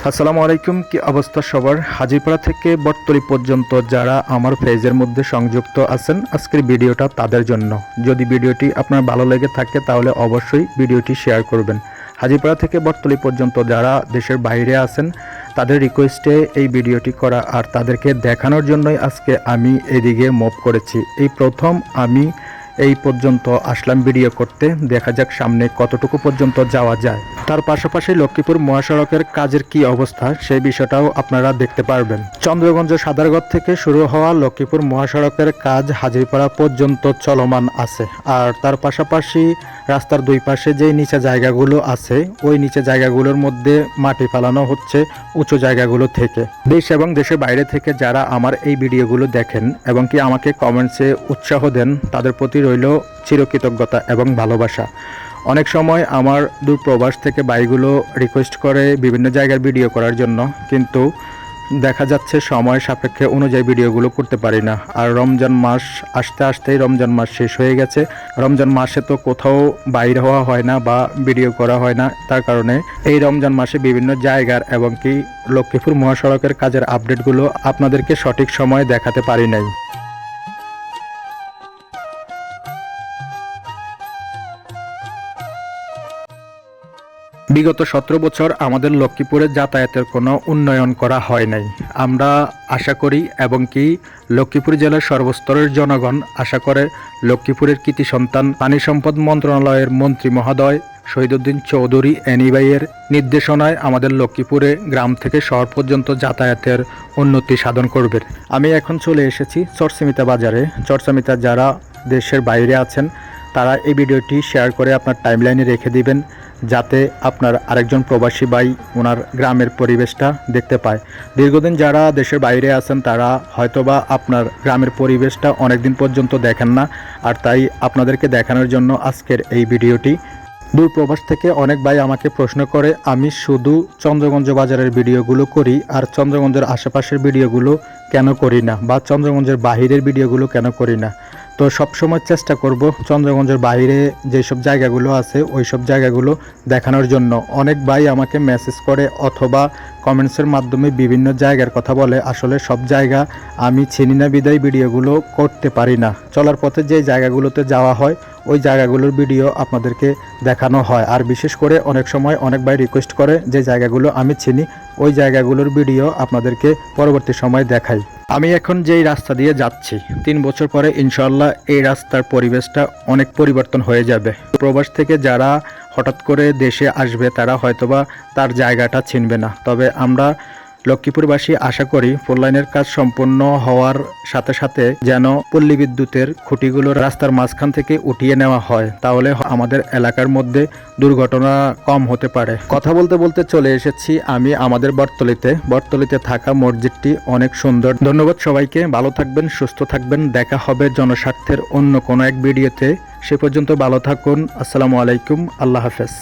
আসসালামু আলাইকুম। কি অবস্থা সবার? হাজিপাড়া থেকে বটতলী পর্যন্ত যারা আমার পেজের মধ্যে সংযুক্ত আছেন, আজকের ভিডিওটা তাদের জন্য। যদি ভিডিওটি আপনার ভালো লেগে থাকে তাহলে অবশ্যই ভিডিওটি শেয়ার করবেন। হাজিপাড়া থেকে বটতলী পর্যন্ত যারা দেশের বাইরে আছেন তাদের রিকোয়েস্টে এই ভিডিওটি করা, আর তাদেরকে দেখানোর জন্যই আজকে আমি এদিকে মুভ করেছি। এই প্রথম আমি এই পর্যন্ত আসলাম ভিডিও করতে। দেখা যাক সামনে কতটুকু পর্যন্ত যাওয়া যায়। তার পাশাপাশি লক্ষ্মীপুর মহাসড়কের কাজের কি অবস্থা সেই বিষয়টাও আপনারা দেখতে পারবেন। চন্দ্রগঞ্জ সাদারগড় থেকে শুরু হওয়া লক্ষ্মীপুর মহাসড়কের কাজ হাজিপাড়া পর্যন্ত চলমান আছে। আর তার পাশাপাশি রাস্তার দুই পাশে যে নিচে জায়গাগুলো আছে ওই নিচে জায়গাগুলোর মধ্যে মাটি ফেলানো হচ্ছে উঁচু জায়গাগুলো থেকে। দেশ এবং দেশের বাইরে থেকে যারা আমার এই ভিডিওগুলো দেখেন এবং কি আমাকে কমেন্টসে উৎসাহ দেন, তাদের প্রতি রইল চিরকৃতজ্ঞতা এবং ভালোবাসা। অনেক সময় আমার দূর প্রবাস থেকে ভাইগুলো রিকোয়েস্ট করে বিভিন্ন জায়গার ভিডিও করার জন্য, কিন্তু দেখা যাচ্ছে সময় সাপেক্ষে অনুযায়ী ভিডিওগুলো করতে পারি না। আর রমজান মাস আসতে আসতেই রমজান মাস শেষ হয়ে গেছে। রমজান মাসে তো কোথাও বাইরে হওয়া হয় না বা ভিডিও করা হয় না। তার কারণে এই রমজান মাসে বিভিন্ন জায়গার এবং কি লক্ষ্মীপুর মহাসড়কের কাজের আপডেটগুলো আপনাদেরকে সঠিক সময়ে দেখাতে পারি নাই। বিগত 17 বছর আমাদের লক্ষ্মীপুরে যাতায়াতের কোনো উন্নয়ন করা হয় নাই। আমরা আশা করি এবং কি লক্ষ্মীপুর জেলার সর্বস্তরের জনগণ আশা করে লক্ষ্মীপুরের কৃতি সন্তান পানি সম্পদ মন্ত্রণালয়ের মন্ত্রী মহোদয় শহীদুদ্দিন চৌধুরী এনিভাইয়ের নির্দেশনায় আমাদের লক্ষ্মীপুরে গ্রাম থেকে শহর পর্যন্ত যাতায়াতের উন্নতি সাধন করবে। আমি এখন চলে এসেছি চরচিমিতা বাজারে। চরচিমিতা যারা দেশের বাইরে আছেন তারা এই ভিডিওটি শেয়ার করে আপনার টাইমলাইনে রেখে দিবেন, যাতে আপনার আরেকজন প্রবাসী ভাই ওনার গ্রামের পরিবেশটা দেখতে পায়। দীর্ঘদিন যারা দেশের বাইরে আছেন তারা হয়তোবা আপনার গ্রামের পরিবেশটা অনেক দিন পর্যন্ত দেখেন না, আর তাই আপনাদেরকে দেখানোর জন্য আজকের এই ভিডিওটি। দূর প্রবাস থেকে অনেক ভাই আমাকে প্রশ্ন করে, আমি শুধু চন্দ্রগঞ্জ বাজারের ভিডিওগুলো করি আর চন্দ্রগঞ্জের আশেপাশের ভিডিওগুলো কেন করি না, বা চন্দ্রগঞ্জের বাহিরের ভিডিওগুলো কেন করি না। তো সবসময় চেষ্টা করব চন্দ্রগঞ্জের বাইরে যেসব জায়গাগুলো আছে ওই সব জায়গাগুলো দেখানোর জন্য। অনেক ভাই আমাকে মেসেজ করে অথবা কমেন্টসের মাধ্যমে বিভিন্ন জায়গার কথা বলে, আসলে সব জায়গা আমি চিনি না বিদায় ভিডিওগুলো করতে পারি না। চলার পথে যে জায়গাগুলোতে যাওয়া হয় ওই জায়গাগুলোর ভিডিও আপনাদেরকে দেখানো হয়। আর বিশেষ করে অনেক সময় অনেক ভাই রিকোয়েস্ট করে যে জায়গাগুলো আমি চিনি ওই জায়গাগুলোর ভিডিও আপনাদেরকে পরবর্তী সময় দেখাই। আমি এখন যেই রাস্তা দিয়ে যাচ্ছি 3 বছর পরে ইনশাআল্লাহ এই রাস্তার পরিবেশটা অনেক পরিবর্তন হয়ে যাবে। প্রবাস থেকে যারা হঠাৎ করে দেশে আসবে তারা হয়তোবা তার জায়গাটা চিনবে না। তবে আমরা লক্ষ্মীপুরবাসী আশা করি ফোর লাইনের কাজ সম্পন্ন হওয়ার সাথে সাথে যেন পল্লী বিদ্যুতের খুঁটিগুলো রাস্তার মাঝখান থেকে উঠিয়ে নেওয়া হয়, তাহলে আমাদের এলাকার মধ্যে দুর্ঘটনা কম হতে পারে। কথা বলতে বলতে চলে এসেছি আমি আমাদের বটতলীতে থাকা মসজিদটি অনেক সুন্দর। ধন্যবাদ সবাইকে, ভালো থাকবেন, সুস্থ থাকবেন। দেখা হবে জনস্বার্থের অন্য কোনো এক ভিডিওতে। সে পর্যন্ত ভালো থাকুন। আসসালামু আলাইকুম, আল্লাহ হাফেজ।